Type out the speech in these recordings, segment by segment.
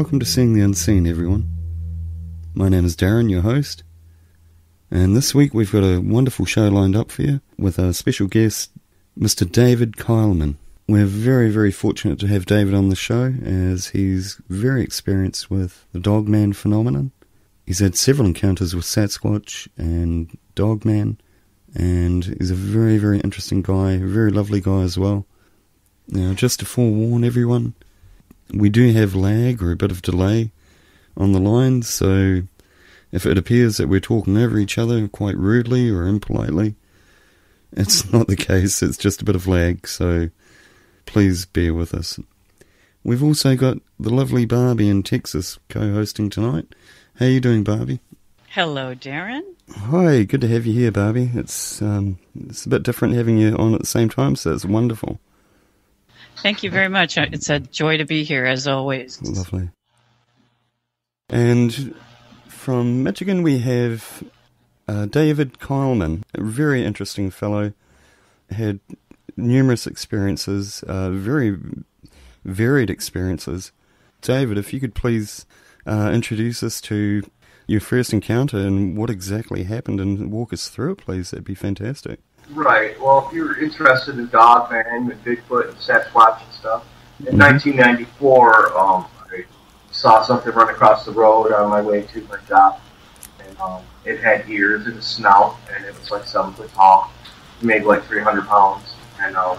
Welcome to Seeing the Unseen, everyone. My name is Darrin, your host, and this week we've got a wonderful show lined up for you with a special guest, Mr. David Keilman. We're very, very fortunate to have David on the show, as he's very experienced with the Dogman phenomenon. He's had several encounters with Sasquatch and Dogman, and he's a very, very interesting guy, a very lovely guy as well. Now, just to forewarn everyone, we do have lag or a bit of delay on the line, so if it appears that we're talking over each other quite rudely or impolitely, it's not the case, it's just a bit of lag, so please bear with us. We've also got the lovely Barbie in Texas co-hosting tonight. How are you doing, Barbie? Hello, Darrin. Hi, good to have you here, Barbie. It's a bit different having you on at the same time, so it's wonderful. Thank you very much. It's a joy to be here, as always. Lovely. And from Michigan we have David Keilman, a very interesting fellow, had numerous experiences, very varied experiences. David, if you could please introduce us to your first encounter and what exactly happened and walk us through it, please, that'd be fantastic. Right. Well, if you're interested in Dogman and Bigfoot and Sasquatch and stuff, in 1994, I saw something run across the road on my way to my job, and it had ears and a snout, and it was like 7 foot tall. It weighed like 300 pounds, and I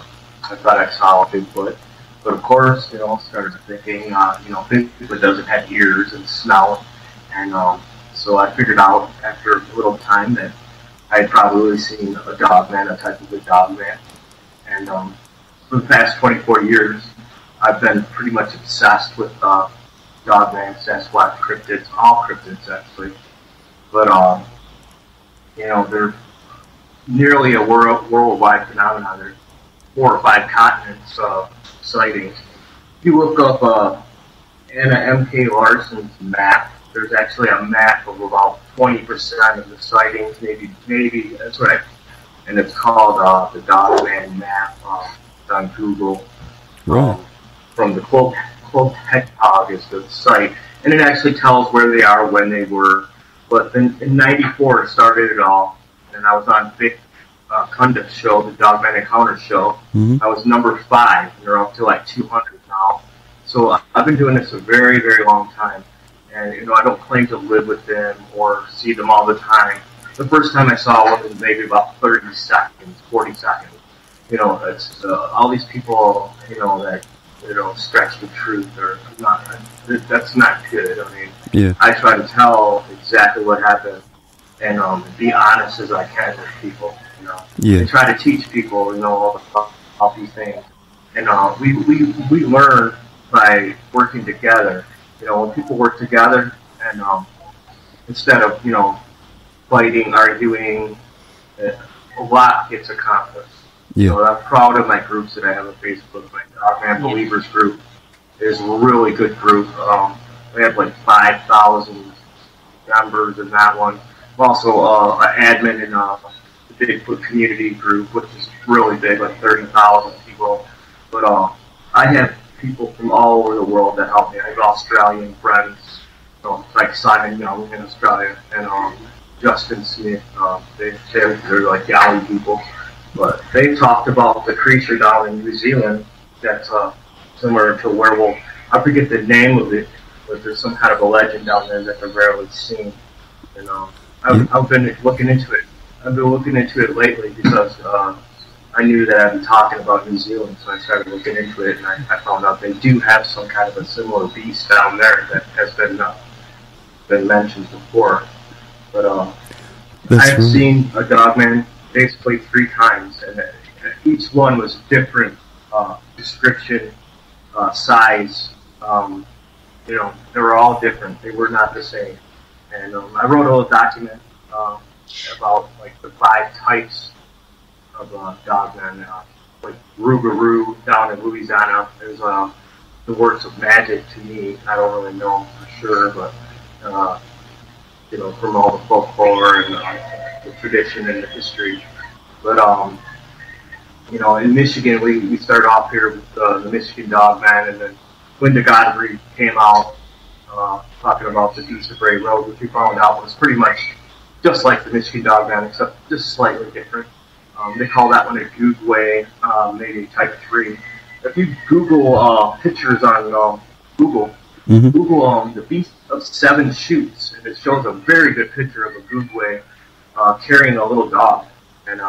thought I saw a Bigfoot. But of course, started thinking, Bigfoot doesn't have ears and snout, and so I figured out after a little time that I had probably seen a Dogman, a type of a Dogman. And for the past 24 years, I've been pretty much obsessed with Dogman, Sasquatch, cryptids, all cryptids actually. But, they're nearly a worldwide phenomenon. There's 4 or 5 continents sightings. If you look up Anna M.K. Larson's map, there's actually a map of about 20% of the sightings, maybe that's right. And it's called the Dogman map. It's on Google. Right. From the Quote is the site, and it actually tells where they are, when they were. But in '94 it started it all, and I was on Vic Kundak's show, the Dogman Encounter show. Mm-hmm. I was number 5, and they're up to like 200 now. So I've been doing this a very, very long time. And, I don't claim to live with them or see them all the time. The first time I saw one was maybe about 30 seconds, 40 seconds. It's all these people, that, stretch the truth or not. That's not good. I mean, yeah. I try to tell exactly what happened and be honest as I can with people, Yeah. And try to teach people, all these things. And we learn by working together. When people work together and instead of, fighting, arguing, a lot gets accomplished. Yeah. I'm proud of my groups that I have on Facebook. My Dogman Believers group is a really good group. We have like 5,000 members in that one. I'm also an admin in the Bigfoot community group, which is really big, like 30,000 people. But I have people from all over the world that help me. I have Australian friends, like Simon Young in Australia, and Justin Smith. They're like Yowie people. But they talked about the creature down in New Zealand that's similar to a werewolf. I forget the name of it, but there's some kind of a legend down there that they're rarely seen. And I've been looking into it. I've been looking into it lately because I knew that I'd be talking about New Zealand, so I started looking into it, and I found out they do have some kind of a similar beast down there that has been mentioned before. But I've seen a Dogman basically 3 times, and each one was different description, size. They were all different. They were not the same. And I wrote a little document about like the 5 types of Dogman, like Rougarou down in Louisiana. There's the works of magic to me. I don't really know for sure, but from all the folklore and the tradition and the history. But in Michigan, we started off here with the Michigan Dogman, and then Linda Godfrey came out talking about the Beast of Bray Road, which we found out was pretty much just like the Michigan Dogman, except just slightly different. They call that one a Googway, maybe type 3. If you Google pictures on Google, Google the Beast of Seven Shoots, and it shows a very good picture of a Googway carrying a little dog. And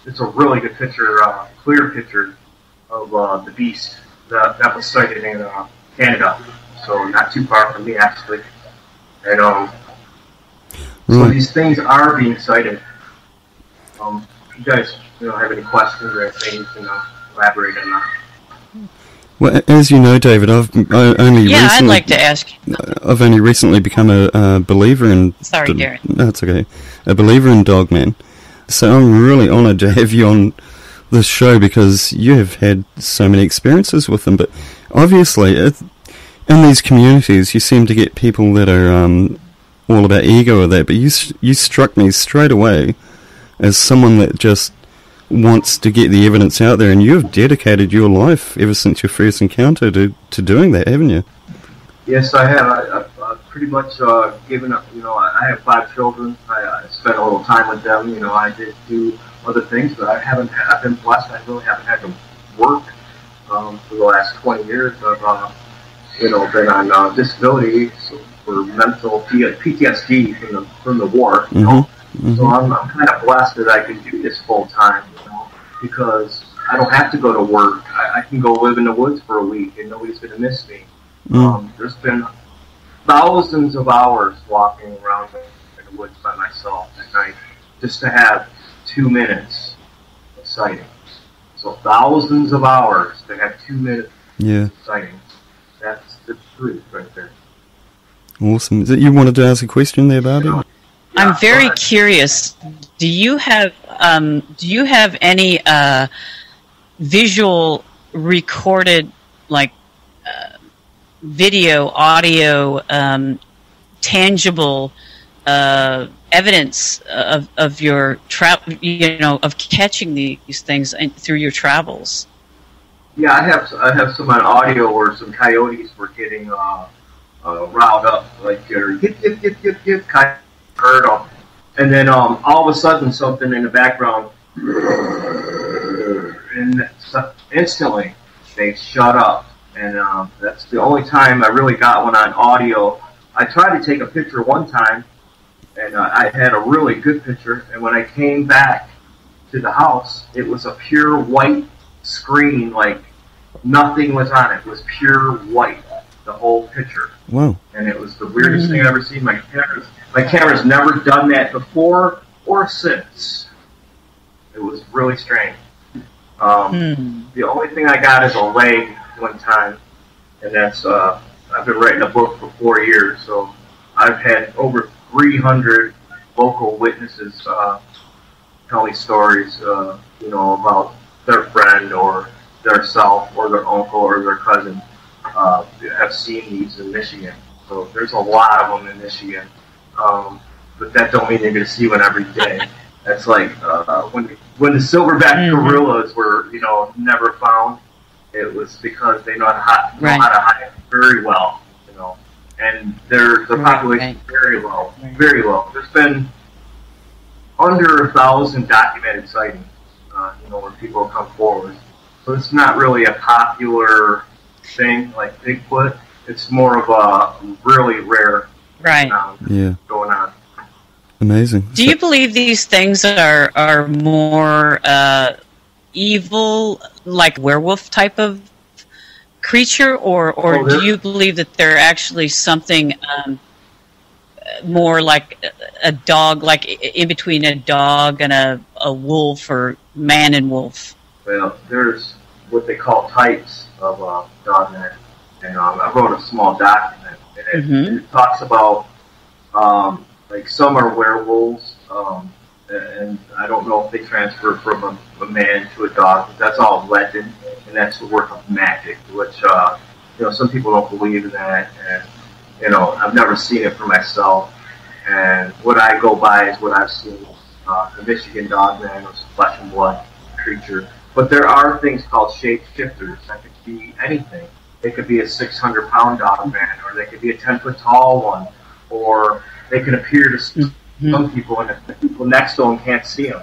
it's a really good picture, clear picture of the beast that was sighted in Canada. So not too far from me, actually. And so these things are being sighted. If you guys have any questions or anything, you can elaborate on that. Well, as you know, David, I've only I'd like to ask. I've only recently become a believer in. Sorry, Darrin. That's okay. A believer in Dogman. So I'm really honoured to have you on this show because you have had so many experiences with them. But obviously, in these communities, you seem to get people that are all about ego or that. But you struck me straight away as someone that just wants to get the evidence out there, and you've dedicated your life ever since your first encounter to doing that, haven't you? Yes, I have. I've pretty much given up. I have 5 children. I spent a little time with them. I did do other things, but I've been blessed. I really haven't had to work for the last 20 years. I've been on disability for mental PTSD from the war. So I'm kind of blessed that I can do this full time, because I don't have to go to work. I can go live in the woods for a week and nobody's going to miss me. There's been thousands of hours walking around in the woods by myself at night just to have 2 minutes of sighting. So thousands of hours to have 2 minutes of sighting. That's the truth right there. Awesome. Is it you wanted to ask a question there, Barbie? I'm very curious. Do you have any visual recorded, like video, audio, tangible evidence of your of catching these things through your travels? Yeah, I have some on audio where some coyotes were getting riled up, like get kind of heard them, and then all of a sudden something in the background, and instantly they shut up, and that's the only time I really got one on audio. I tried to take a picture one time, and I had a really good picture, and when I came back to the house, it was a pure white screen, like nothing was on it. It was pure white, the whole picture. Wow. And it was the weirdest thing I've ever seen. My camera's never done that before or since. It was really strange. The only thing I got is a leg one time, and that's I've been writing a book for 4 years, so I've had over 300 local witnesses tell me stories, about their friend or their self or their uncle or their cousin have seen these in Michigan. So there's a lot of them in Michigan. But that don't mean you're going to see one every day. That's like when the silverback gorillas were, never found. It was because they know how to hide very well, and their population is very low, very low. There's been under 1,000 documented sightings, where people come forward. So it's not really a popular thing like Bigfoot. It's more of a really rare going on. Amazing. Do you believe these things are more evil, like werewolf type of creature, or do you believe that they're actually something more like a dog, like in between a dog and a wolf, or man and wolf? Well, there's what they call types of dogman, and I wrote a small document, and it talks about like some are werewolves, and I don't know if they transfer from a man to a dog, but that's all legend, and that's the work of magic, which some people don't believe in that, and I've never seen it for myself, and what I go by is what I've seen. The Michigan Dogman was a flesh and blood creature, but there are things called shapeshifters that could be anything. They could be a 600-pound dog man, or they could be a 10-foot tall one, or they can appear to some people, and the people next to them can't see them.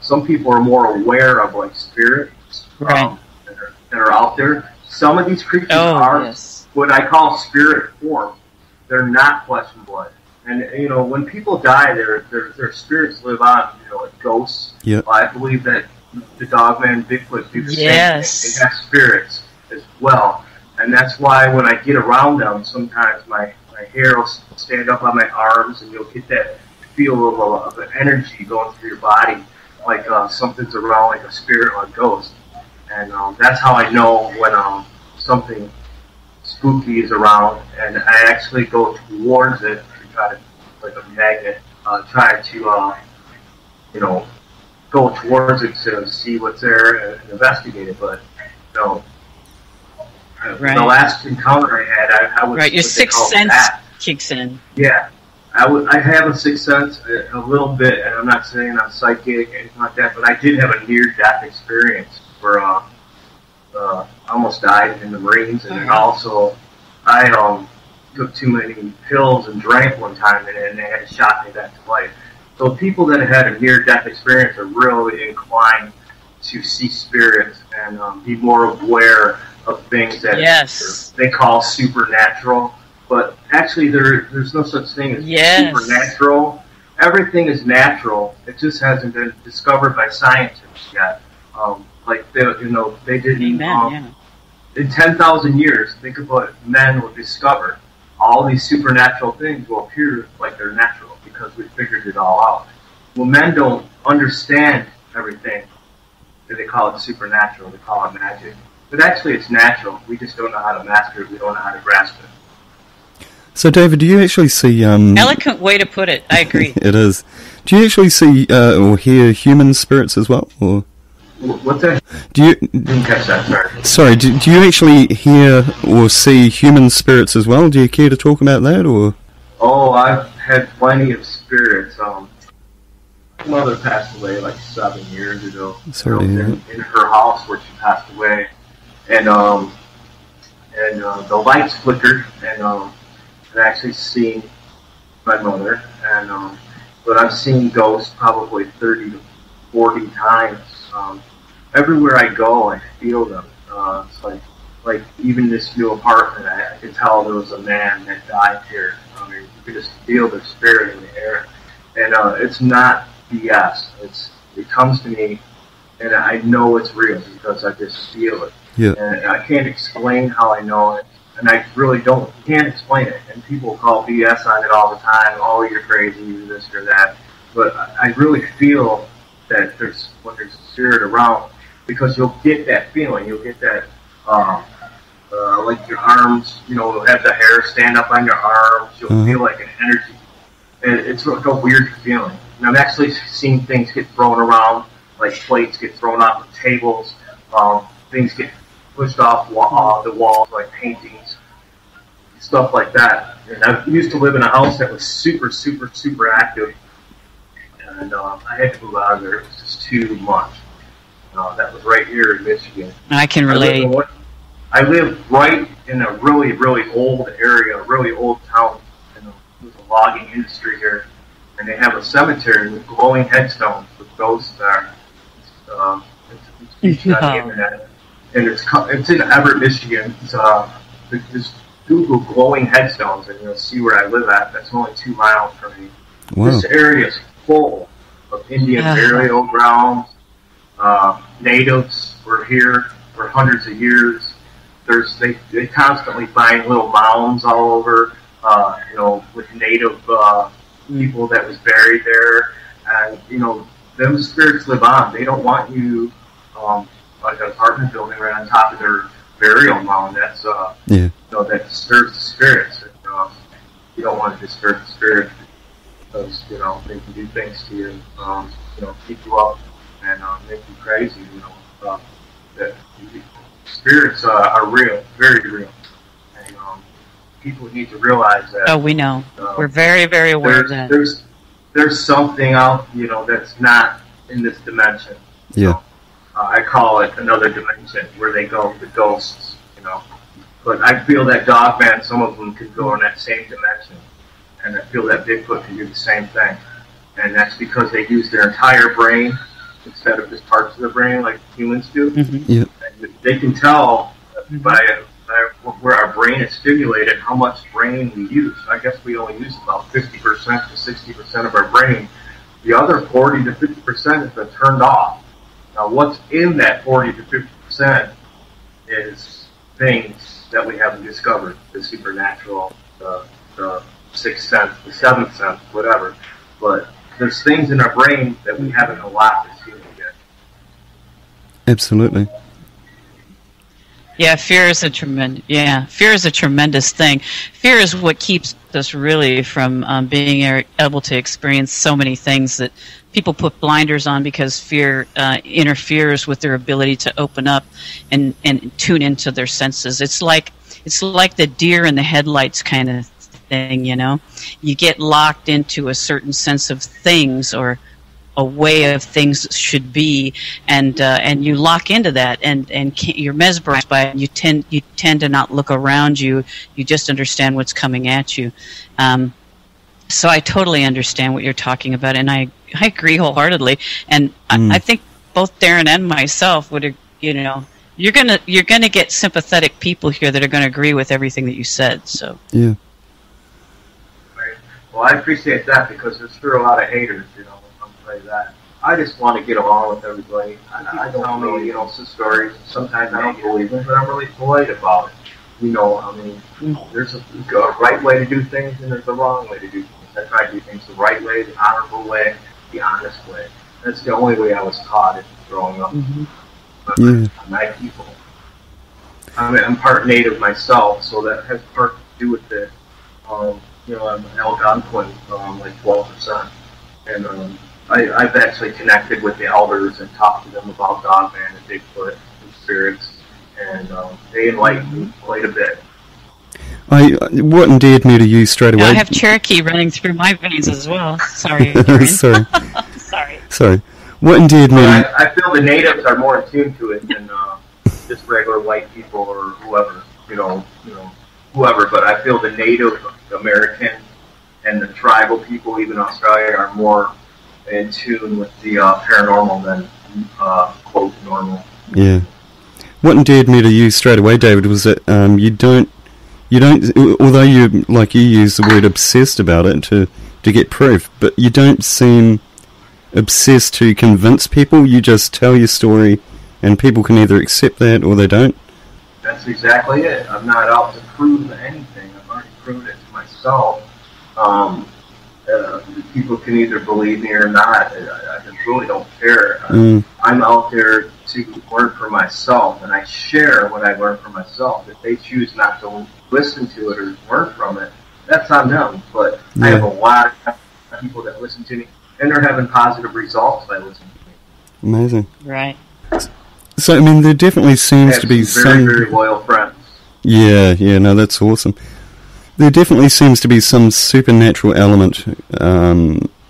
Some people are more aware of like spirits that are out there. Some of these creatures are what I call spirit form. They're not flesh and blood. And when people die, their spirits live on. Like ghosts. Yep. I believe that the Dogman, Bigfoot do the same thing. They have spirits as well, and that's why when I get around them, sometimes my hair will stand up on my arms, and you'll get that feel of an energy going through your body, like something's around, like a spirit or a ghost. And that's how I know when something spooky is around, and I actually go towards it to try to, like a magnet, try to go towards it to see what's there and investigate it. But the last encounter I had, I was your sixth sense kicks in. Yeah, I have a sixth sense a little bit, and I'm not saying I'm psychic or anything like that, but I did have a near-death experience where I almost died in the Marines, and then also I took too many pills and drank one time, and they had to shot me back to life. So people that have had a near-death experience are really inclined to see spirits and be more aware of things that they call supernatural. But actually, there's no such thing as supernatural. Everything is natural. It just hasn't been discovered by scientists yet. They didn't. In 10,000 years, think of what men will discover. All these supernatural things will appear like they're natural because we figured it all out. Well, men don't understand everything. They call it supernatural. They call it magic. But actually, it's natural. We just don't know how to master it. We don't know how to grasp it. So, David, do you actually see... eloquent way to put it. I agree. It is. Do you actually see or hear human spirits as well? Or what's that? Didn't catch that, sorry. Sorry, do you actually hear or see human spirits as well? Do you care to talk about that, or...? Oh, I've had plenty of spirits. My mother passed away like 7 years ago. Sorry, in her house where she passed away. And the lights flickered, and I've actually seen my mother, but I've seen ghosts probably 30 to 40 times. Everywhere I go, I feel them. It's like even this new apartment, I could tell there was a man that died here. You could just feel the spirit in the air, and it's not BS. It comes to me, and I know it's real because I just feel it. Yeah. And I can't explain how I know it, and I really can't explain it. And people call BS on it all the time. Oh, you're crazy, you're this or that. But I really feel that when there's a spirit around, because you'll get that feeling. You'll get that, like your arms, you'll have the hair stand up on your arms. You'll feel like an energy. And it's like a weird feeling. And I've actually seen things get thrown around, like plates get thrown off of tables. Things get pushed off the walls, like paintings, stuff like that. And I used to live in a house that was super, super, super active. And I had to move out of there. It was just too much. That was right here in Michigan. I can relate. I live right in a really, really old area, a really old town. There's a logging industry here. And they have a cemetery with glowing headstones with ghosts there. It's on the internet. And it's in Everett, Michigan. Just Google glowing headstones, and you'll see where I live at. That's only 2 miles from me. Wow. This area is full of Indian burial grounds. Natives were here for hundreds of years. They constantly find little mounds all over, with native people that was buried there. And, them spirits live on. They don't want you, like an apartment building right on top of their burial mound. That's, that disturbs the spirits. And, you don't want to disturb the spirits because, they can do things to you, keep you up and make you crazy, that spirits are real, very real. And people need to realize that. Oh, we know. We're very, very aware of that. There's something out, that's not in this dimension. Yeah. I call it another dimension where they go, the ghosts, But I feel that Dogman, some of them could go in that same dimension. And I feel that Bigfoot can do the same thing. And that's because they use their entire brain instead of just parts of the brain like humans do. Mm-hmm. Yep. And they can tell by where our brain is stimulated how much brain we use. I guess we only use about 50% to 60% of our brain. The other 40 to 50% has been turned off. Now, what's in that 40 to 50% is things that we haven't discovered, the supernatural, the sixth sense, the seventh sense, whatever. But there's things in our brain that we haven't allowed to see yet. Absolutely. Yeah, fear is a tremendous thing. Fear is what keeps us really from being able to experience so many things that people put blinders on because fear interferes with their ability to open up and tune into their senses. It's like the deer in the headlights kind of thing, you know. You get locked into a certain sense of things or a way of things should be, and you lock into that, and you're mesmerized by it. You tend to not look around you. You just understand what's coming at you. So I totally understand what you're talking about, and I agree wholeheartedly. And I think both Darrin and myself would, you know, you're gonna get sympathetic people here that are going to agree with everything that you said. So yeah. Well, I appreciate that because there's sure a lot of haters, you know. That. I just want to get along with everybody. I don't tell me, you know, some stories. Sometimes I don't believe them, but I'm really polite about it. You know, I mean, there's a right way to do things and there's a wrong way to do things. I try to do things the right way, the honorable way, the honest way. That's the only way I was taught growing up. Yeah. My people. I mean, I'm part Native myself, so that has part to do with it. You know, I'm an Algonquin, like 12%. And I've actually connected with the elders and talked to them about Dogman and Bigfoot and spirits, and they enlightened me quite a bit. What endeared me to you straight away? I have Cherokee running through my veins as well. Sorry. Sorry. What endeared me? I feel the natives are more attuned to it than just regular white people or whoever, you know, whoever. But I feel the Native American and the tribal people, even Australia, are more in tune with the paranormal than quote normal. Yeah. What endeared me to you straight away, David, was that you don't, although you use the word obsessed about it to get proof, but you don't seem obsessed to convince people. You just tell your story, and people can either accept that or they don't. That's exactly it. I'm not out to prove anything. I've already proved it to myself. People can either believe me or not. I just really don't care. I'm out there to learn for myself, and I share what I learned for myself. If they choose not to listen to it or learn from it, that's on them. But I have a lot of people that listen to me, and they're having positive results by listening to me. Amazing. Right. So, I mean, there definitely seems to be some very loyal friends. Yeah, no, that's awesome. There definitely seems to be some supernatural element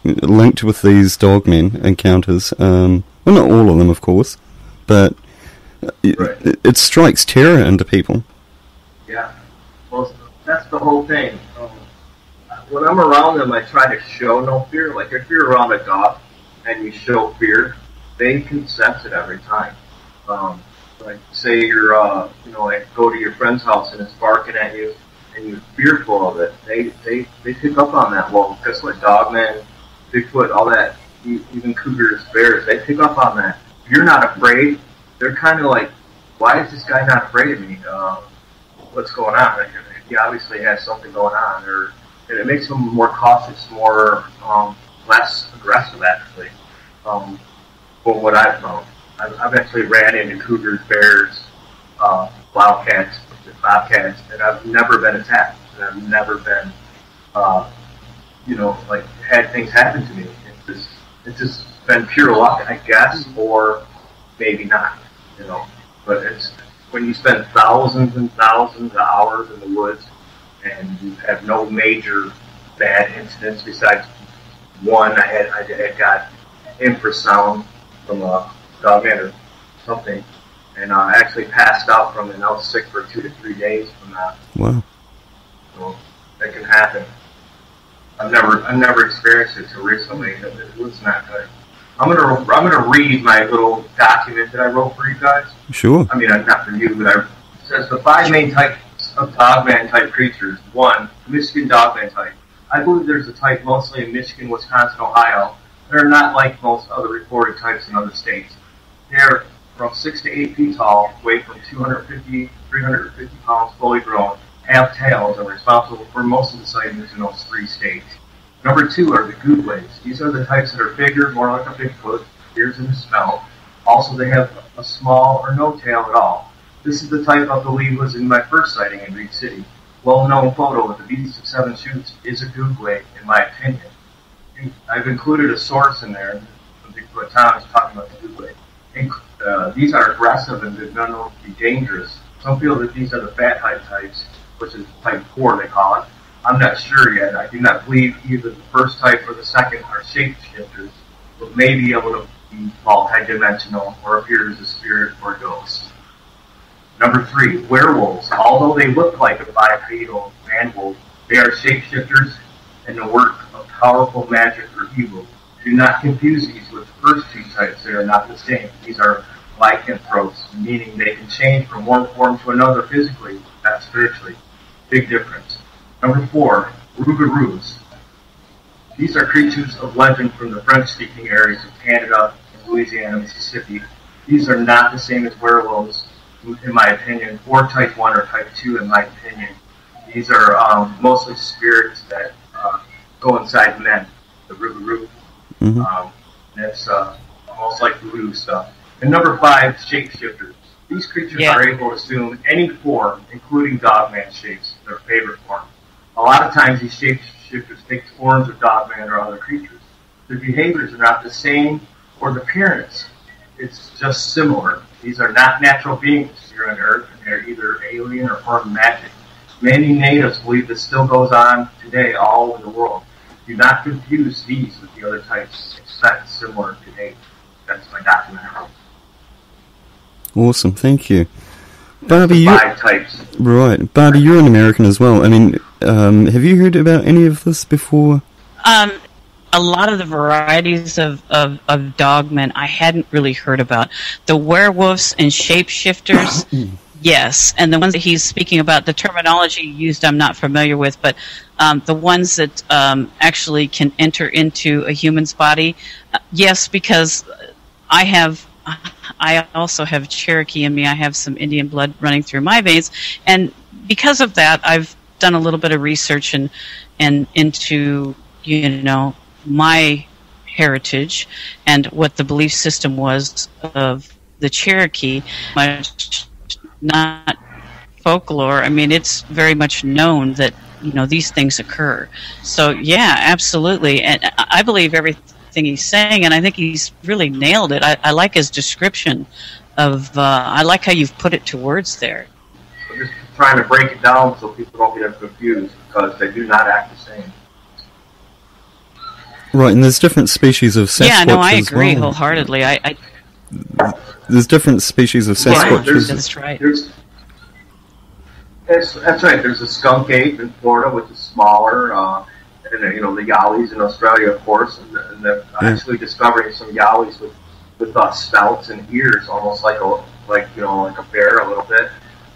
linked with these dogmen encounters. Well, not all of them, of course, but it strikes terror into people. Yeah, well, that's the whole thing. When I'm around them, I try to show no fear. Like, if you're around a dog and you show fear, they can sense it every time. Like, say you're, like, go to your friend's house and it's barking at you, and you're fearful of it, they pick up on that. Well, just like Dogman, Bigfoot, all that, even cougars, bears, they pick up on that. If you're not afraid, they're kind of like, why is this guy not afraid of me? What's going on? Like, he obviously has something going on, and it makes them more cautious, more less aggressive, actually. From what I've known, I've actually ran into cougars, bears, wildcats, bobcats, and I've never been attacked. And I've never been, had things happen to me. It's just been pure luck, I guess, or maybe not, But it's when you spend thousands and thousands of hours in the woods and you have no major bad incidents besides one. I had got infrasound from a dogman or something, and I actually passed out from it, and I was sick for 2 to 3 days from that. Wow. So that can happen. I've never experienced it till recently. It was not good. I'm gonna read my little document that I wrote for you guys. Sure. I mean, not for you, but it says the 5 main types of dogman type creatures. 1, Michigan dogman type. I believe there's a type mostly in Michigan, Wisconsin, Ohio. They're not like most other reported types in other states. They're from 6 to 8 feet tall, weigh from 250 350 pounds, fully grown, have tails, and are responsible for most of the sightings in those 3 states. Number 2 are the googways. These are the types that are bigger, more like a Bigfoot, appears in the smell. Also, they have a small or no tail at all. This is the type I believe was in my first sighting in Reed City. Well-known photo with the beast of 7 shoots is a googway, in my opinion. I've included a source in there. Bigfoot Tom is talking about the googway. These are aggressive and they're known to be dangerous. Some feel that these are the fat hide types, which is type 4 they call it. I'm not sure yet. I do not believe either the first type or the second are shapeshifters, but may be able to be multi-dimensional or appear as a spirit or ghost. Number 3, werewolves. Although they look like a bipedal man-wolf, they are shapeshifters and the work of powerful magic or evil. Do not confuse these with the first 2 types. They are not the same. These are lycanthropes, meaning they can change from one form to another physically, not spiritually. Big difference. Number 4, rougarous. These are creatures of legend from the French-speaking areas of Canada and Louisiana, Mississippi. These are not the same as werewolves, in my opinion, or type 1 or type 2, in my opinion. These are mostly spirits that go inside men, the rougarou. That's almost like voodoo stuff. And number 5, shapeshifters. These creatures are able to assume any form, including dogman shapes, their favorite form. A lot of times these shapeshifters take forms of dogman or other creatures. Their behaviors are not the same or the appearance. It's just similar. These are not natural beings here on Earth, and they're either alien or form magic. Many natives believe this still goes on today all over the world. Do not confuse these with the other types, except similar today. That's my document. Awesome, thank you. Barbie, 5 types. Right. Barbie, you're an American as well. I mean, have you heard about any of this before? A lot of the varieties of dogmen I hadn't really heard about. The werewolves and shapeshifters, yes. And the ones that he's speaking about, the terminology used I'm not familiar with, but the ones that actually can enter into a human's body, yes, because I also have Cherokee in me. I have some Indian blood running through my veins, and because of that, I've done a little bit of research and into my heritage and what the belief system was of the Cherokee. Much not folklore. I mean, it's very much known that these things occur. So yeah, absolutely, and I believe everything he's saying, and I think he's really nailed it. I like his description of. I like how you've put it to words there. I'm just trying to break it down so people don't get confused because they do not act the same. Right, and there's different species of Sasquatch. Yeah, no, I agree well. wholeheartedly. There's different species of Sasquatch. Right, that's right. That's right. There's a skunk ape in Florida, which is smaller, and the yowlies in Australia, of course, and they're actually discovering some yowlies with snouts and ears, almost like a bear a little bit.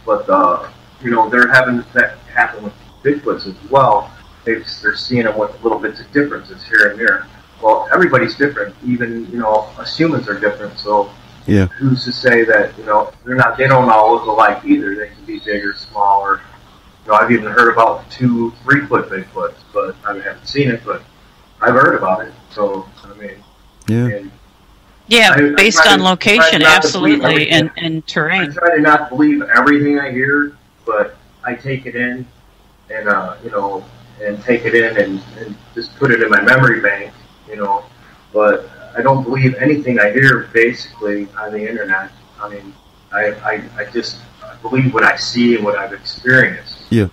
But they're having that happen with Bigfoots as well. They're seeing them with little bits of differences here and there. Well, everybody's different. Even us humans are different. So who's to say that they don't all look alike either? They can be bigger, smaller. I've even heard about 2-3 foot Bigfoots, but I haven't seen it. But I've heard about it. So I mean, based on location, absolutely, and terrain. I try to not believe everything I hear, but I take it in, and take it in and just put it in my memory bank, But I don't believe anything I hear basically on the internet. I mean, I just believe what I see and what I've experienced. Yeah.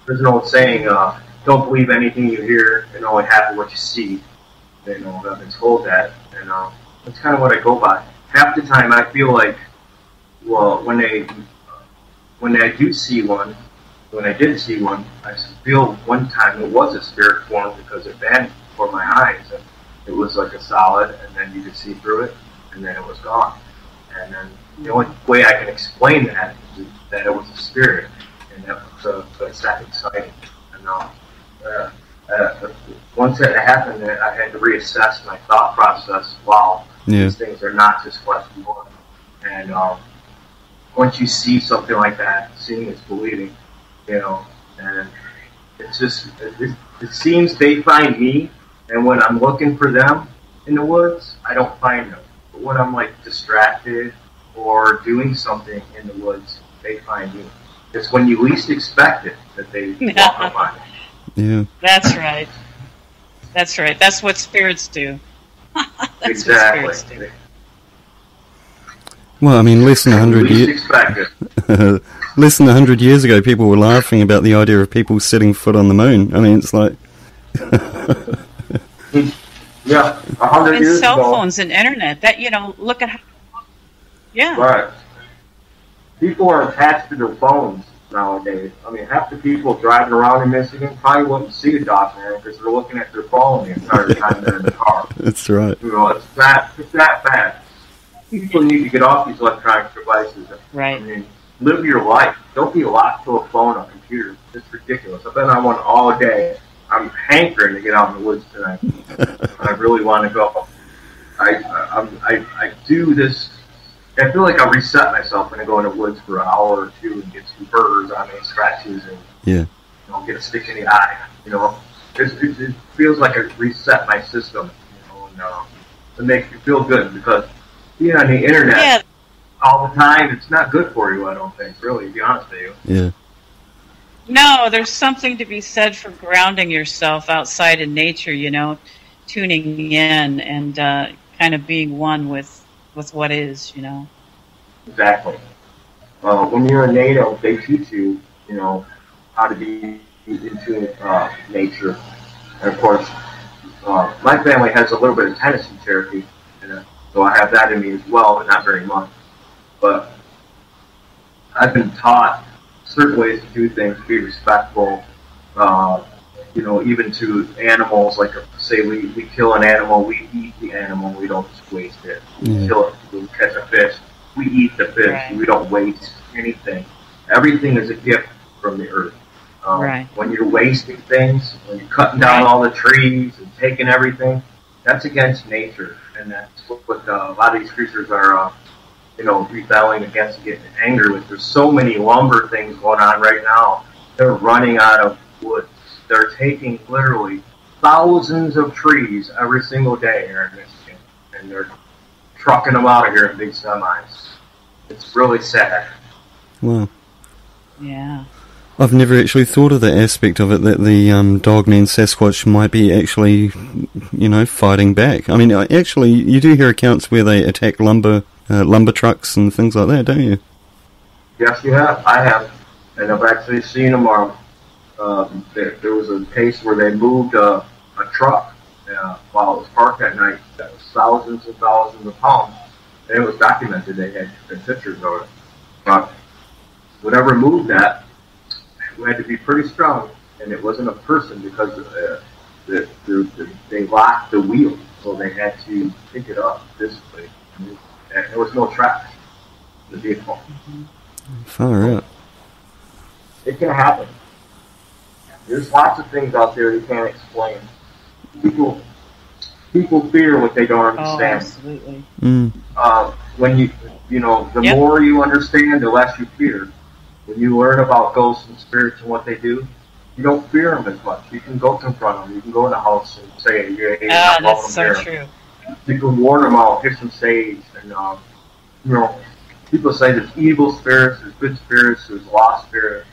There's an old saying, don't believe anything you hear and only half what you see. I've been told that, and that's kind of what I go by. Half the time I feel like well, when I do see one, when I did see one, I feel one time it was a spirit form because it vanished before my eyes. And it was like a solid, and then you could see through it, and then it was gone. And then the only way I can explain that is that it was a spirit, and that was a second sighting. And once that happened, I had to reassess my thought process. Wow, these things are not just flesh and blood. And once you see something like that, seeing is believing, and it's just, it seems they find me, and when I'm looking for them in the woods, I don't find them. But when I'm like distracted or doing something in the woods, they find me. It's when you least expect it that they walk up on you. Yeah. That's right. That's right. That's what spirits do. That's exactly. What spirits do. Well, I mean, less than 100 years. Less than 100 years ago, people were laughing about the idea of people setting foot on the moon. I mean, it's like. Yeah, 100 years cell ago. phones and internet. That look at how. Yeah. Right. People are attached to their phones nowadays. I mean, half the people driving around in Michigan probably wouldn't see a dog man because they're looking at their phone the entire time they're in the car. That's right. It's that bad. People need to get off these electronic devices. Right. I mean, live your life. Don't be locked to a phone or a computer. It's ridiculous. I've been on one all day. I'm hankering to get out in the woods tonight. I really want to go. I do this. I feel like I reset myself when I go in the woods for an hour or two and get some burrs on me, scratches, and get a stick in the eye. It feels like I reset my system. And it makes me feel good because being on the internet all the time, it's not good for you. I don't think, really, to be honest with you. Yeah. No, there's something to be said for grounding yourself outside in nature. Tuning in and kind of being one with what is. Exactly. When you're a native, they teach you, how to be into nature. And of course, my family has a little bit of Tennessee Cherokee, so I have that in me as well, but not very much. But I've been taught certain ways to do things, be respectful, even to animals. Like, say we kill an animal, we eat the animal, we don't just waste it. We kill it, we catch a fish, we eat the fish, right. We don't waste anything. Everything is a gift from the earth. Right. When you're wasting things, when you're cutting down all the trees and taking everything, that's against nature, and that's what a lot of these creatures are, rebelling against, getting angry with. There's so many lumber things going on right now. They're running out of wood. They're taking literally thousands of trees every single day here in Michigan, and they're trucking them out of here in big semis. It's really sad. Wow. Yeah. I've never actually thought of the aspect of it that the dogman Sasquatch might be actually, fighting back. I mean, actually, you do hear accounts where they attack lumber trucks and things like that, don't you? Yes, you have. I have. And I've actually seen them. There was a case where they moved a truck while it was parked at night that was thousands and thousands of pounds. And it was documented. They had pictures of it. But whatever moved that, we had to be pretty strong. And it wasn't a person because they locked the wheel. So they had to pick it up physically. And there was no track in the vehicle. Far out. It can happen. There's lots of things out there you can't explain. People fear what they don't understand. Oh, absolutely. When the more you understand, the less you fear. When you learn about ghosts and spirits and what they do, you don't fear them as much. You can go confront them. You can go in the house and say, "You're not welcome that's so here." true. You can warn them out, get some sage, and people say there's evil spirits, there's good spirits, there's lost spirits.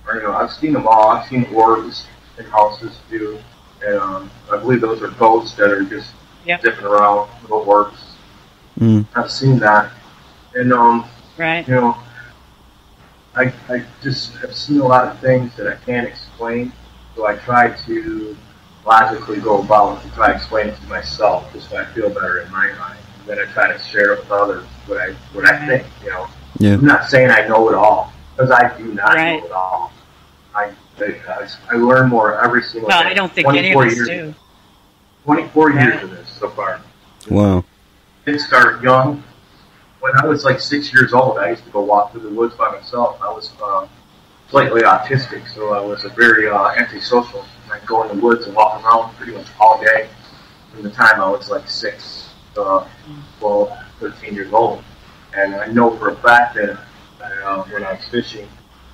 I've seen them all. I've seen orbs in houses too, and I believe those are ghosts that are just zipping around, little orbs. I've seen that, and right. I just have seen a lot of things that I can't explain, so I try to logically go about and try to explain it to myself, just so I feel better in my mind. And then I try to share it with others what I think. Yeah. I'm not saying I know it all, because I do not Right. know it all. I learn more every single Well, day. I don't think any of us do. 24 years Right. of this so far. Wow. I did start young. When I was like 6 years old, I used to go walk through the woods by myself. I was slightly autistic, so I was a very antisocial. I'd go in the woods and walk around pretty much all day from the time I was like 6, 12, 13 years old. And I know for a fact that when I was fishing,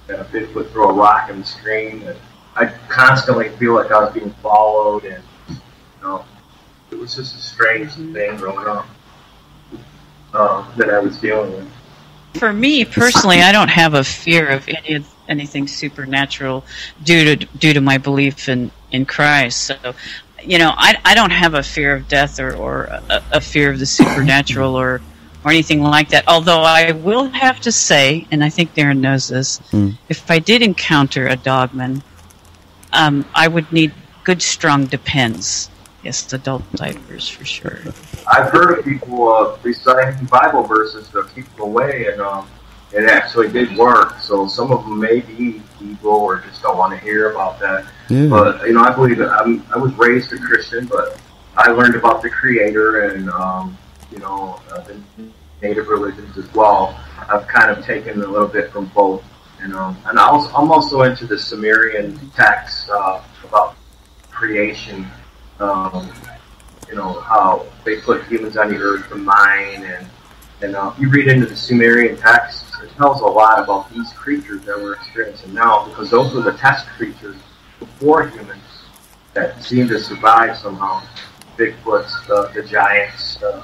that a fish would throw a rock in the stream, and I'd constantly feel like I was being followed, and it was just a strange thing growing up that I was dealing with. For me personally, I don't have a fear of anything supernatural due to my belief in Christ. So, I don't have a fear of death or a fear of the supernatural or anything like that. Although I will have to say, and I think Darrin knows this, if I did encounter a dogman, I would need good, strong depends. Yes, adult diapers for sure. I've heard of people reciting Bible verses to keep them away, and it actually did work. So some of them may be evil or just don't want to hear about that. Yeah. But I believe that I was raised a Christian, but I learned about the Creator and the native religions as well. I've kind of taken a little bit from both, and I'm also into the Sumerian texts about creation. How they put humans on the earth to mine, and you read into the Sumerian texts, it tells a lot about these creatures that we're experiencing now, because those were the test creatures before humans that seemed to survive somehow. Bigfoots, the giants, the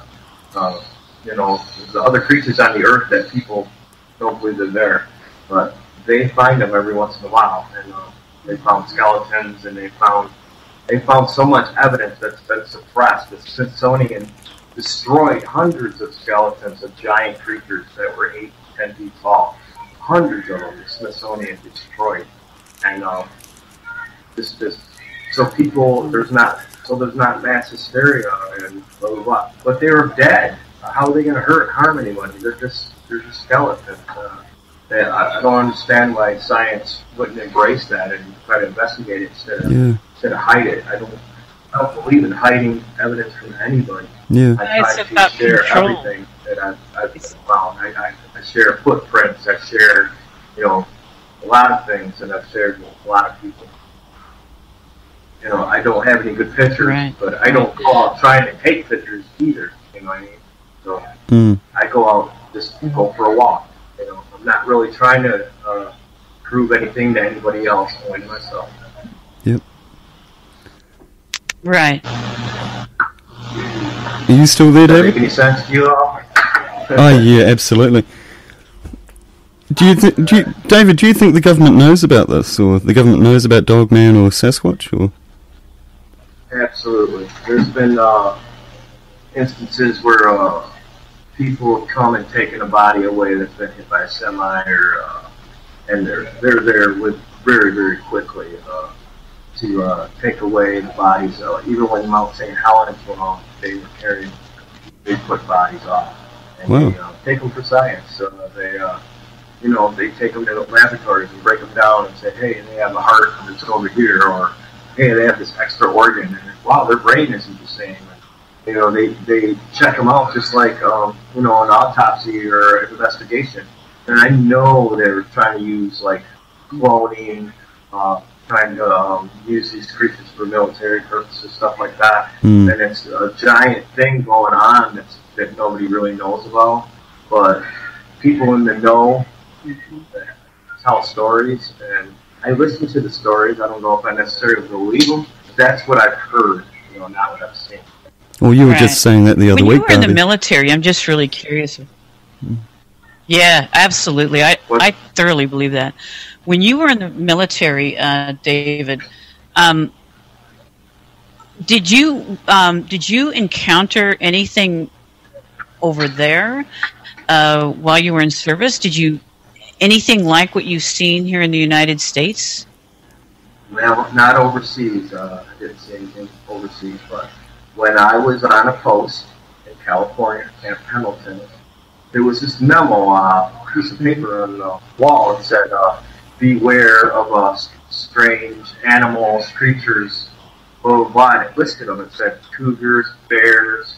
other creatures on the earth that people don't believe are there, but they find them every once in a while, and they found skeletons, and they found so much evidence that's been suppressed. The Smithsonian destroyed hundreds of skeletons of giant creatures that were 8 to 10 feet tall. Hundreds of them the Smithsonian destroyed. And there's not mass hysteria and blah, blah, blah. But they were dead. How are they going to harm anybody? They're just skeletons. I don't understand why science wouldn't embrace that and try to investigate it instead of hide it. I don't believe in hiding evidence from anybody. Yeah. I try to share everything that I've found. I share footprints. I share, a lot of things, and I've shared with a lot of people. I don't have any good pictures, right. But I don't go out trying to take pictures either. You know what I mean? So I go out just go for a walk. I'm not really trying to prove anything to anybody else, only myself. Yep. Right. Are you still there, Does that David? make any sense to you all? Oh yeah, absolutely. David, do you think the government knows about this, or the government knows about Dogman or Sasquatch, or? Absolutely. There's been instances where people have come and taken a body away that's been hit by a semi, and they're there with very, very quickly to take away the bodies. Even when Mount St. Helens went off, they were carrying Bigfoot bodies off, and wow. they take them for science. They take them to the laboratories and break them down and say, hey, they have a heart that's over here, or hey, they have this extra organ, and wow, their brain isn't the same. They check them out just like an autopsy or an investigation. And I know they're trying to use like cloning, trying to use these creatures for military purposes, stuff like that. And it's a giant thing going on that nobody really knows about. But people in the know tell stories, and I listen to the stories. I don't know if I necessarily believe them. But that's what I've heard, not what I've seen. Well, you were just saying that the other week, When you were in the military, I'm just really curious. Yeah, absolutely. I thoroughly believe that. When you were in the military, David, did you encounter anything over there while you were in service? Did you anything like what you've seen here in the United States? Well, not overseas. I didn't see anything overseas, but when I was on a post in California, Camp Pendleton, there was this memo, piece of paper on the wall. It said, beware of strange animals, creatures, blah, blah, blah. And it listed them. It said cougars, bears,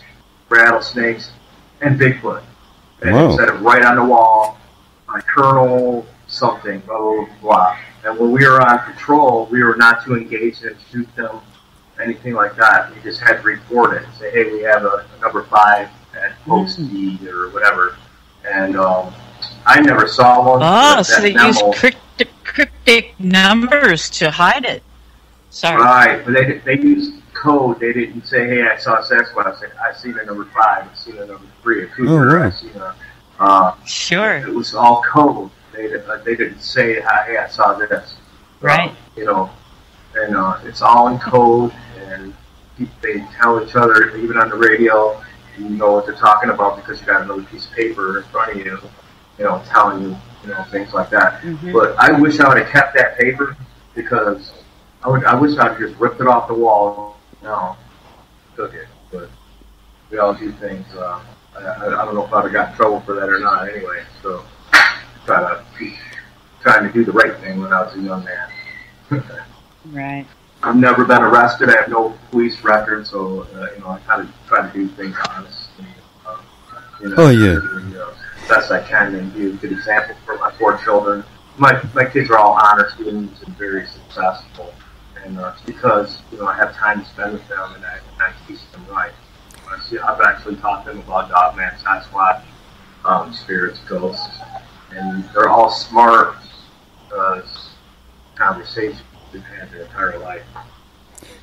rattlesnakes, and Bigfoot. And it said it right on the wall, Colonel something, blah, blah, blah. And when we were on patrol, we were not to engage and shoot them, anything like that. We just had to report it. Say, hey, we have a number 5 at post E or whatever. And I never saw one. Oh, so they use cryptic numbers to hide it. Sorry. Right, but they used code. They didn't say, hey, I saw a Sasquatch. I seen a number 5. I seen a number 3. A cougar. I seen a... sure. It was all code. They didn't say, hey, I saw this. Right. You know, and it's all in code, and they tell each other, even on the radio, you know what they're talking about because you got another piece of paper in front of you, you know, telling you, you know, things like that. Mm-hmm. But I wish I would have kept that paper because I wish I would have just ripped it off the wall. No, took it. But we all do things. I don't know if I'd have got in trouble for that or not anyway. So trying to do the right thing when I was a young man. Right. I've never been arrested. I have no police record, so you know, I kind of try to do things honestly. You know, best I can, and be a good example for my 4 children. My kids are all honor students and very successful, and it's because you know I have time to spend with them and I teach them right. I've actually taught them about Dogman, Sasquatch, spirits, ghosts, and they're all smart conversations we've had their entire life.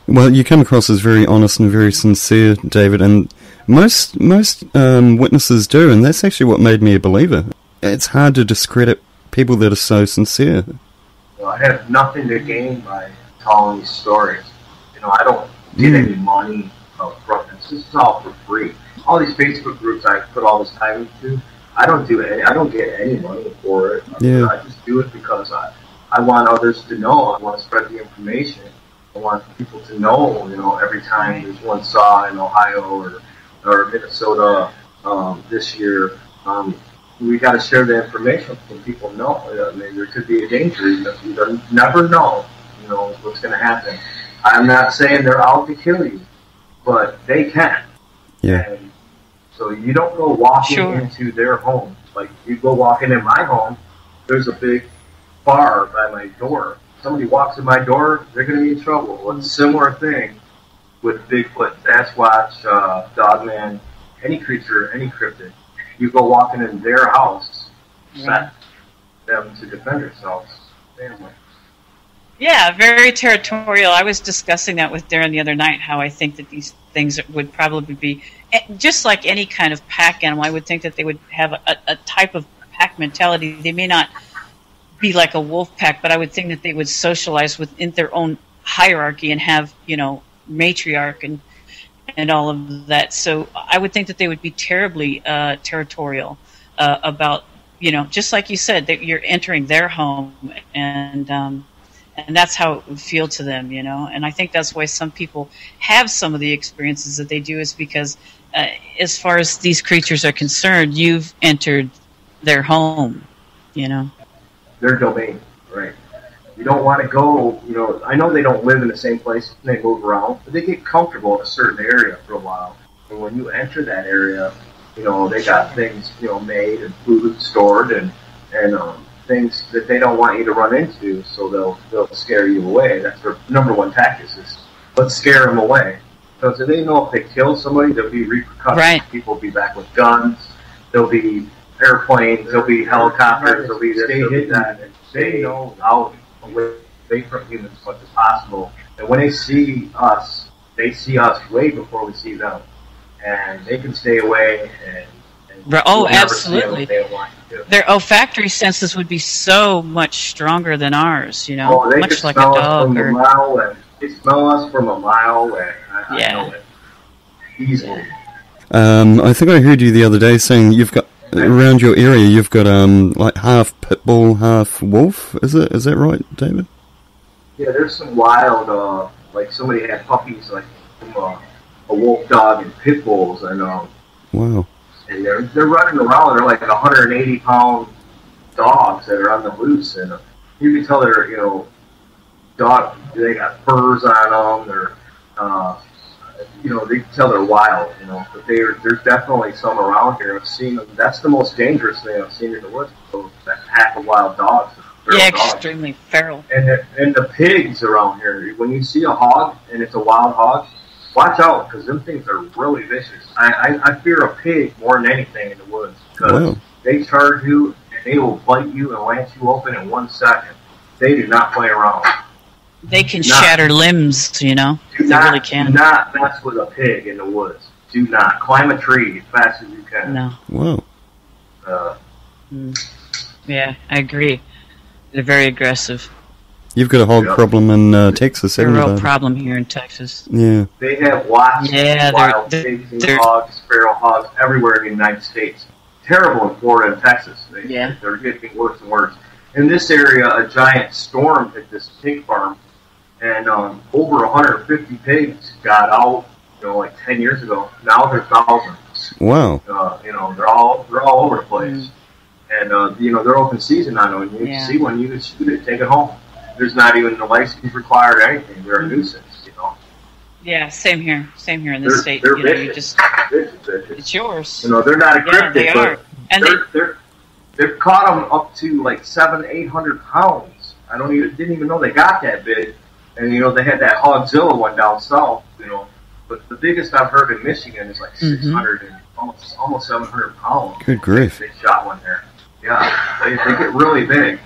Well, you come across as very honest and very sincere, David, and most witnesses do, and that's actually what made me a believer. It's hard to discredit people that are so sincere. Well, I have nothing to gain by telling these stories. You know, I don't get any money from this. This is all for free. All these Facebook groups I put all this time into, I don't get any money for it. I just do it because I want others to know. I want to spread the information. I want people to know, you know, every time there's one saw in Ohio or Minnesota this year, we got to share the information so people know. I mean, there could be a danger. You never know, you know, what's going to happen. I'm not saying they're out to kill you, but they can. Yeah. And so you don't go walking into their home. Like, you go walking in my home, there's a big bar by my door. Somebody walks in my door, they're going to be in trouble. Well, it's a similar thing with Bigfoot, Sasquatch, Dogman, any creature, any cryptid. You go walking in their house, set them to defend themselves. Family. Yeah, very territorial. I was discussing that with Darrin the other night, how I think that these things would probably be, just like any kind of pack animal, I would think that they would have a type of pack mentality. They may not be like a wolf pack, but I would think that they would socialize within their own hierarchy and have, you know, matriarch and all of that. So I would think that they would be terribly territorial about, you know, just like you said, that you're entering their home, and that's how it would feel to them, you know. And I think that's why some people have some of the experiences that they do, is because as far as these creatures are concerned, you've entered their home, you know. Their domain, right? You don't want to go, you know, I know they don't live in the same place, they move around, but they get comfortable in a certain area for a while. And when you enter that area, you know, they got things, you know, made and food stored and things that they don't want you to run into, so they'll scare you away. That's their number one tactic, is let's scare them away. Because they know if they kill somebody, there'll be repercussions. Right. People will be back with guns. There'll be airplanes, there'll be helicopters, there'll be this, there'll be that. And they know out away from humans as much as possible. And when they see us way before we see them. And they can stay away and absolutely. Their olfactory senses would be so much stronger than ours, you know, much like a dog. They smell us from a mile away. I know it. Easily. I think I heard you the other day saying you've got, around your area, you've got like half pit bull, half wolf. Is that right, David? Yeah, there's some wild, like somebody had puppies, like from a wolf dog and pit bulls, and wow. and they're running around. They're like 180-pound dogs that are on the loose, and you can tell they're dog. They got furs on them. They're they can tell they're wild. But there's definitely some around here. I've seen them. That's the most dangerous thing I've seen in the woods. That pack of wild dogs. Yeah, dogs. extremely feral. And the pigs around here. When you see a hog and it's a wild hog, watch out, because them things are really vicious. I fear a pig more than anything in the woods, because they charge you and they will bite you and lance you open in 1 second. They do not play around. They can shatter limbs, they really can. Do not mess with a pig in the woods. Do not. Climb a tree as fast as you can. No. Whoa. Yeah, I agree. They're very aggressive. You've got a hog problem in Texas, haven't you? A real problem here in Texas. Yeah. They have lots of wild pigs and hogs, feral hogs, everywhere in the United States. Terrible in Florida and Texas. They're getting worse and worse. In this area, a giant storm hit this pig farm, and over 150 pigs got out, like 10 years ago. Now there's thousands. Wow. They're all over the place. And, they're open season on them. You can see one, you can shoot it, take it home. There's not even a license required or anything. They're a nuisance, Yeah, same here. Same here in this state. They're vicious. Vicious. It's yours. They're not a cryptid, they are. but And they've caught them up to like 700-800 pounds. Didn't even know they got that big. And, they had that Hogzilla one down south, But the biggest I've heard in Michigan is like 600 and almost 700 pounds. Good grief. They shot one there. Yeah, they get really big.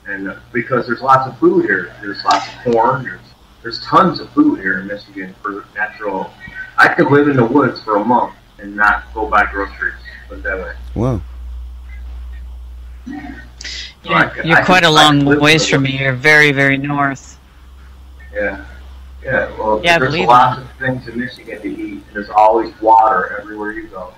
And because there's lots of food here. There's lots of corn. There's tons of food here in Michigan for natural. I could live in the woods for a month and not go buy groceries. Put it that way. Wow. You're quite a long ways from me. You're very, very north. Yeah. Yeah, well, Yeah, there's lots of things in Michigan to eat. There's always water everywhere you go.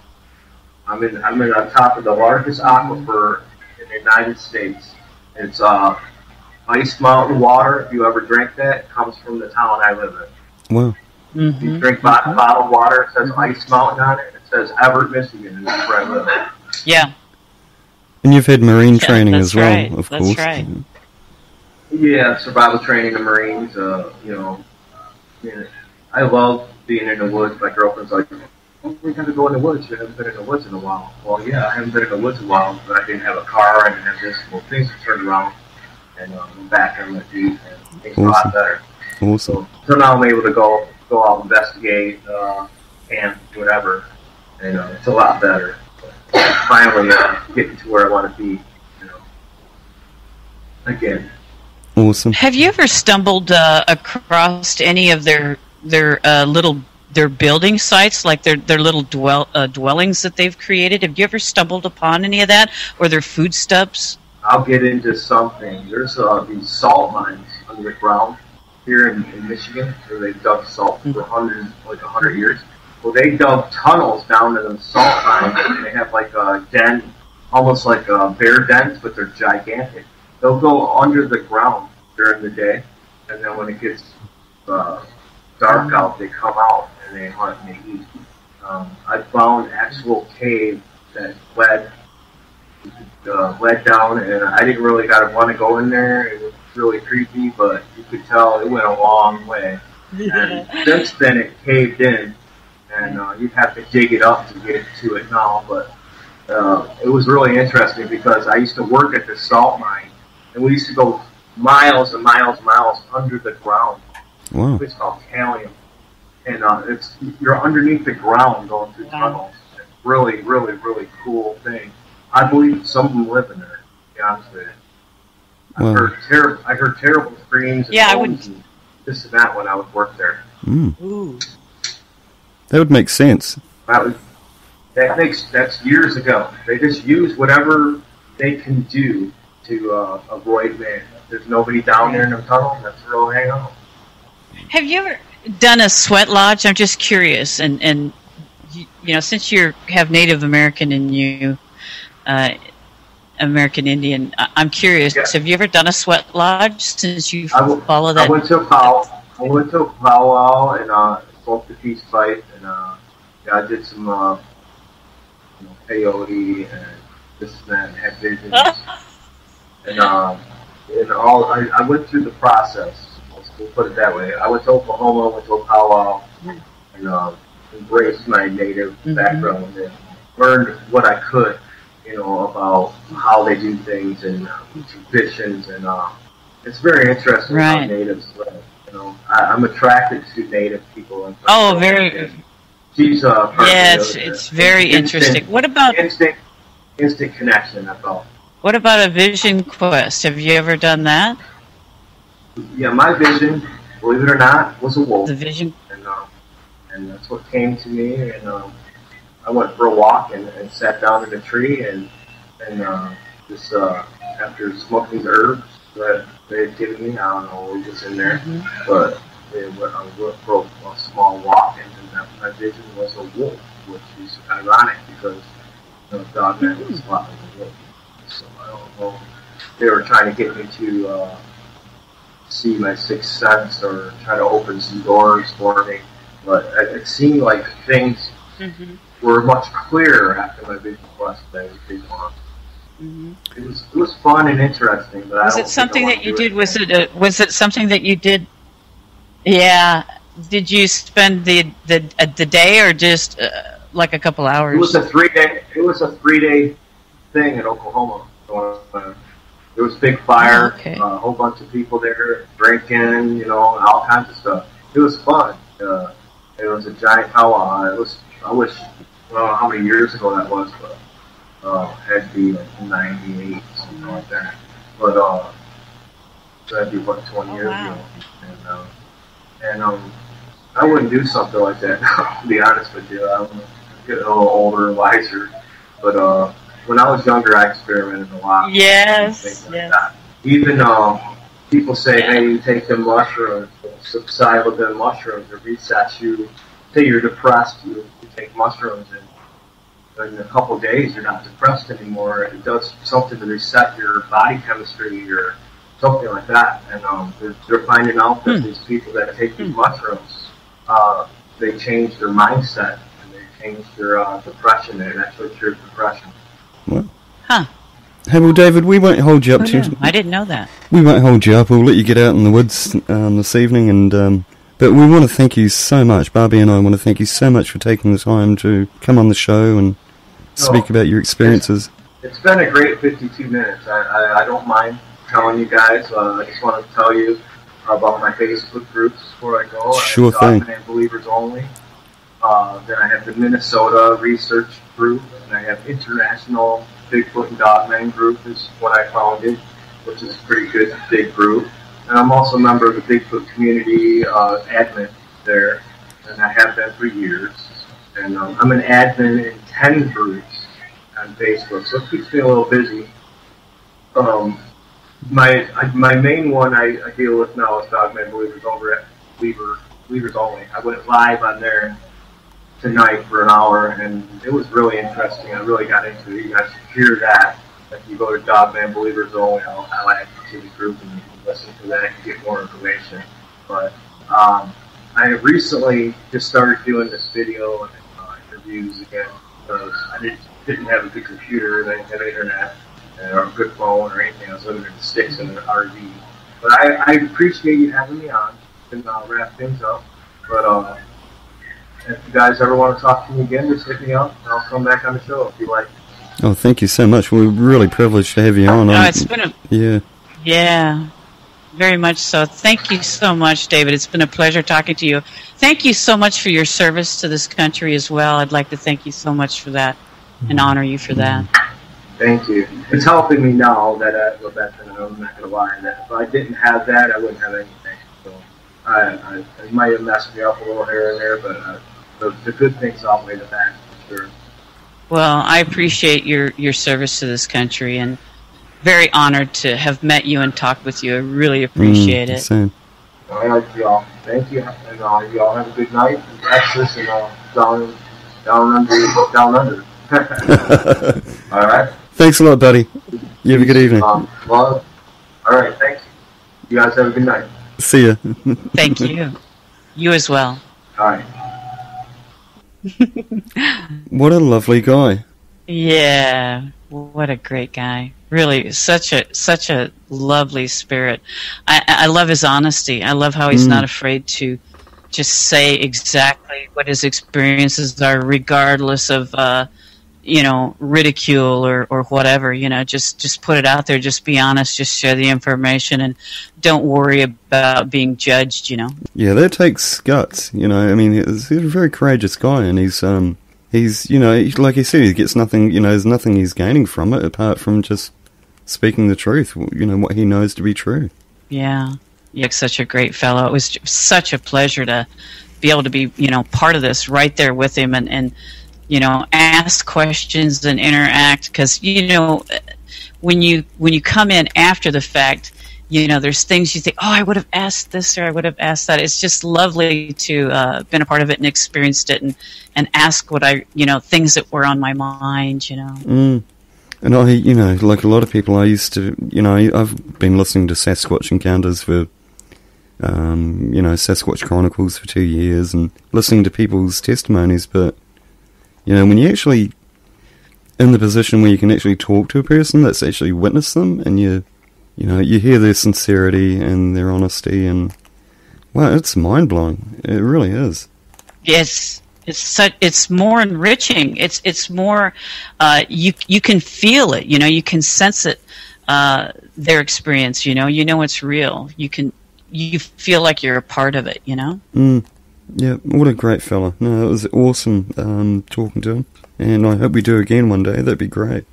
I'm in on top of the largest aquifer in the United States. It's Ice Mountain water. If you ever drink that, it comes from the town I live in. Wow. Mm-hmm. You drink bottled water, it says Ice Mountain on it. It says Everett, Michigan, and that's where I live. Yeah. And you've had marine training as well, right. of That's course. Right. Yeah, survival training in Marines. I love being in the woods. My girlfriend's like, we got to go in the woods. You haven't been in the woods in a while. Well, yeah, I haven't been in the woods in a while, but I didn't have a car. I didn't have this. Well, things have turned around, and I'm back on my feet, and things are a lot better. Awesome. So now I'm able to go out, investigate, camp, whatever, and it's a lot better. Finally getting to where I want to be, again. Awesome. Have you ever stumbled across any of their building sites, like their little dwellings that they've created? Have you ever stumbled upon any of that, or their food stubs? I'll get into something. There's these salt mines under the ground here in Michigan, where they've dug salt for 100 years. Well, they dug tunnels down to the salt mines, and they have like a den, almost like bear dens, but they're gigantic. They'll go under the ground during the day, and then when it gets dark out, they come out and they hunt and they eat. I found actual cave that led down, and I didn't really want to go in there. It was really creepy, but you could tell it went a long way. And since then, it caved in, and you'd have to dig it up to get to it now. But it was really interesting because I used to work at the salt mine, and we used to go miles and miles and miles under the ground. Wow. It's called Keilman, and you're underneath the ground going through tunnels. It's really, really, really cool thing. I believe some of them live in there. To be honest with you, I heard terrible screams and moans and this and that when I would work there. Ooh. That would make sense. That's years ago. They just use whatever they can do to avoid man. There's nobody down there in the tunnel. That's where they'll hang out. Have you ever done a sweat lodge? I'm just curious, and since you have Native American in you, American Indian, I'm curious. Yeah. Have you ever done a sweat lodge since you follow that? I went to a powwow and smoked a peace pipe, and I did some peyote and this and that, and had visions. And all I went through the process. We'll put it that way. I went to Oklahoma, went to a powwow, and embraced my native background and learned what I could, about how they do things and traditions, and it's very interesting how natives live. I'm attracted to native people. Oh, very. She's it's very interesting. What about instant connection? That's all. What about a vision quest? Have you ever done that? Yeah, my vision, believe it or not, was a wolf. The vision, and that's what came to me. And I went for a walk and sat down in a tree and just after smoking the herbs that they had given me, I don't know what was in there, but I went for a small walk, and my vision was a wolf, which is ironic because Dogman was a lot like a wolf. So I don't know if they were trying to get me to see my sixth sense or try to open some doors for me, but it seemed like things were much clearer after my vision quest than they were. It was fun and interesting, but was it something that you did? Was it something that you did? Yeah. Did you spend the day or just like a couple hours? It was a 3-day thing in Oklahoma. There was a big fire, a whole bunch of people there drinking, all kinds of stuff. It was fun. It was a giant powwow. I wish, I don't know how many years ago that was, but had to be like 98, something like that. But so that'd be what, 20 years ago. And I wouldn't do something like that now, to be honest with you. I would get a little older and wiser. But when I was younger, I experimented a lot. Yes. Like that. Even people say, hey, you take the mushrooms, psilocybin mushrooms, it resets you. Say you're depressed, you take mushrooms, and in a couple of days you're not depressed anymore. It does something to reset your body chemistry or something like that. And they're finding out that these people that take these mushrooms, they change their mindset and they change their depression, and it actually cures depression. Well. Hey, well, David, we won't hold you up too. I didn't know that. We won't hold you up. We'll let you get out in the woods this evening, and but we want to thank you so much. Barbie and I want to thank you so much for taking the time to come on the show and speak about your experiences. It's been a great 52 minutes. I don't mind telling you guys. I just want to tell you about my Facebook groups before I go. Sure thing. And Believers Only. Then I have the Minnesota Research Group, and I have International Bigfoot and Dogman Group is what I founded, which is a pretty good, big group. And I'm also a member of the Bigfoot community admin there, and I have been for years. And I'm an admin in 10 groups on Facebook, so it keeps me a little busy. My main one I deal with now is Dogman Believers over at Believers Only. I went live on there tonight for an hour, and it was really interesting. I really got into it. You guys should hear that. If you go to Dogman Believers Only, I'll add you to the group, and you can listen to that and get more information. But I recently just started doing this video and interviews again because I didn't have a good computer, and I didn't have internet or a good phone or anything. I was living in the sticks in an RV. But I appreciate you having me on and wrap things up. But if you guys ever want to talk to me again, just hit me up, and I'll come back on the show if you like. Oh, thank you so much. We're really privileged to have you on. It's been yeah, very much so. Thank you so much, David. It's been a pleasure talking to you. Thank you so much for your service to this country as well. I'd like to thank you so much for that and honor you for that. Thank you. It's helping me now that I'm not going to lie, that if I didn't have that, I wouldn't have anything. So I might have messed me up a little here and there, but the good things outweigh the bad, for sure. Well, I appreciate your service to this country, and very honored to have met you and talked with you. I really appreciate it. Same. All right, y'all. Thank you, and y'all have a good night in Texas and down under. All right. Thanks a lot, buddy. You have a good evening. Well, all right. Thank you. You guys have a good night. See ya. Thank you. You as well. All right. What a lovely guy. Yeah, what a great guy. Really, such a lovely spirit. I love his honesty. I love how he's not afraid to just say exactly what his experiences are, regardless of ridicule or whatever. Just put it out there. Just be honest. Just share the information, and don't worry about being judged. Yeah, that takes guts. I mean, he's a very courageous guy, and he's like you said, he gets nothing. There's nothing he's gaining from it apart from just speaking the truth. What he knows to be true. Yeah. You're such a great fellow. It was such a pleasure to be able to be, part of this right there with him and ask questions and interact. Because, when you come in after the fact, there's things you think, oh, I would have asked this or I would have asked that. It's just lovely to been a part of it and experienced it and ask what things that were on my mind, And I, like a lot of people, I used to, I've been listening to Sasquatch Encounters for, Sasquatch Chronicles for 2 years and listening to people's testimonies, but, when you're actually in the position where you can actually talk to a person that's actually witnessed them and you hear their sincerity and their honesty and, wow, it's mind-blowing. It really is. Yes. It's more enriching. It's more you can feel it. You can sense it. Their experience. It's real. You feel like you're a part of it. Yeah, what a great fella. No, it was awesome talking to him, and I hope we do again one day. That'd be great.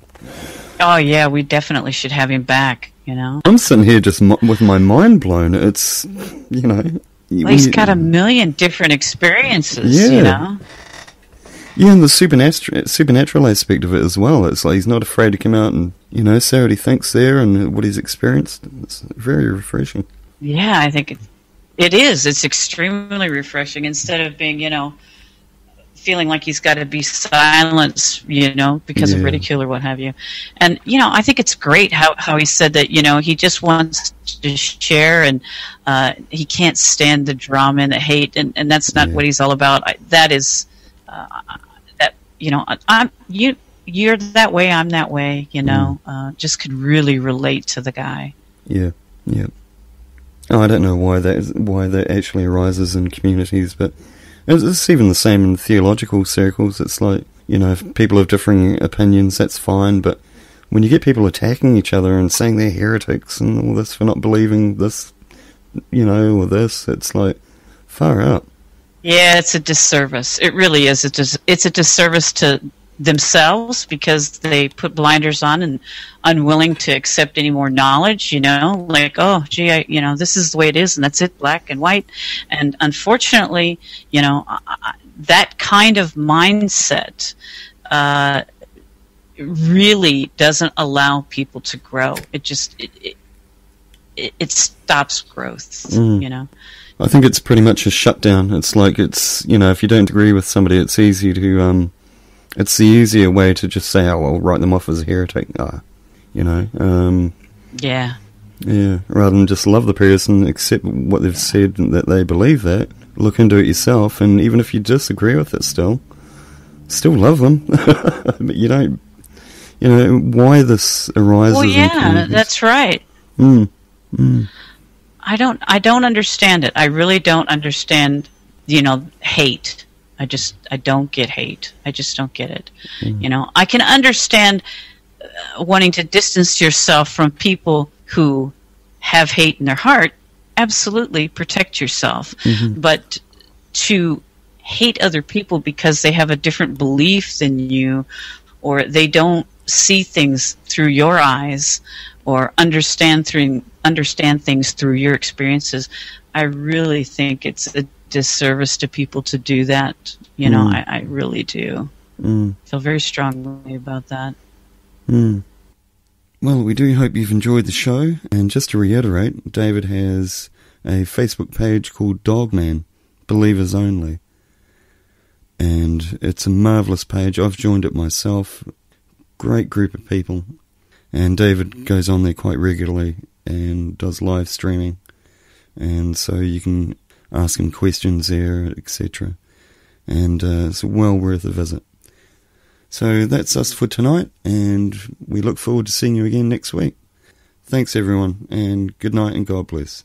Oh yeah, we definitely should have him back. I'm sitting here just with my mind blown. It's Well, he's got a million different experiences, Yeah, and the supernatural aspect of it as well. It's like he's not afraid to come out and, say what he thinks there and what he's experienced. It's very refreshing. Yeah, I think it is. It's extremely refreshing instead of being, feeling like he's got to be silenced, because of ridicule or what have you. And, I think it's great how he said that, he just wants to share and he can't stand the drama and the hate, and that's not what he's all about. That is, you're that way, I'm that way, just could really relate to the guy. Yeah. Oh, I don't know why that actually arises in communities, but it's even the same in theological circles. It's like, if people have differing opinions, that's fine, but when you get people attacking each other and saying they're heretics and all this for not believing this, or this, it's like, far out. Yeah, it's a disservice. It really is. It's a disservice to themselves because they put blinders on and unwilling to accept any more knowledge, like, oh, gee, this is the way it is and that's it, black and white. And unfortunately, that kind of mindset really doesn't allow people to grow. It just, it stops growth, I think it's pretty much a shutdown. It's like if you don't agree with somebody, it's easy to, it's the easier way to just say, oh, well, write them off as a heretic. Yeah, rather than just love the person, accept what they've said and that they believe that, look into it yourself, and even if you disagree with it still love them. But you don't, why this arises. Well, yeah, that's right. I don't understand it. I really don't understand, hate. I don't get hate. I just don't get it. I can understand wanting to distance yourself from people who have hate in their heart. Absolutely, protect yourself. But to hate other people because they have a different belief than you, or they don't see things through your eyes, or understand things through your experiences, I really think it's a disservice to people to do that. I really do. Feel very strongly about that. Well, we do hope you've enjoyed the show, and just to reiterate, David has a Facebook page called Dogman, Believers Only, and it's a marvellous page. I've joined it myself. Great group of people, and David goes on there quite regularly and does live streaming, and so you can ask him questions there, etc. And it's well worth a visit. So that's us for tonight, and we look forward to seeing you again next week. Thanks everyone, and good night and God bless.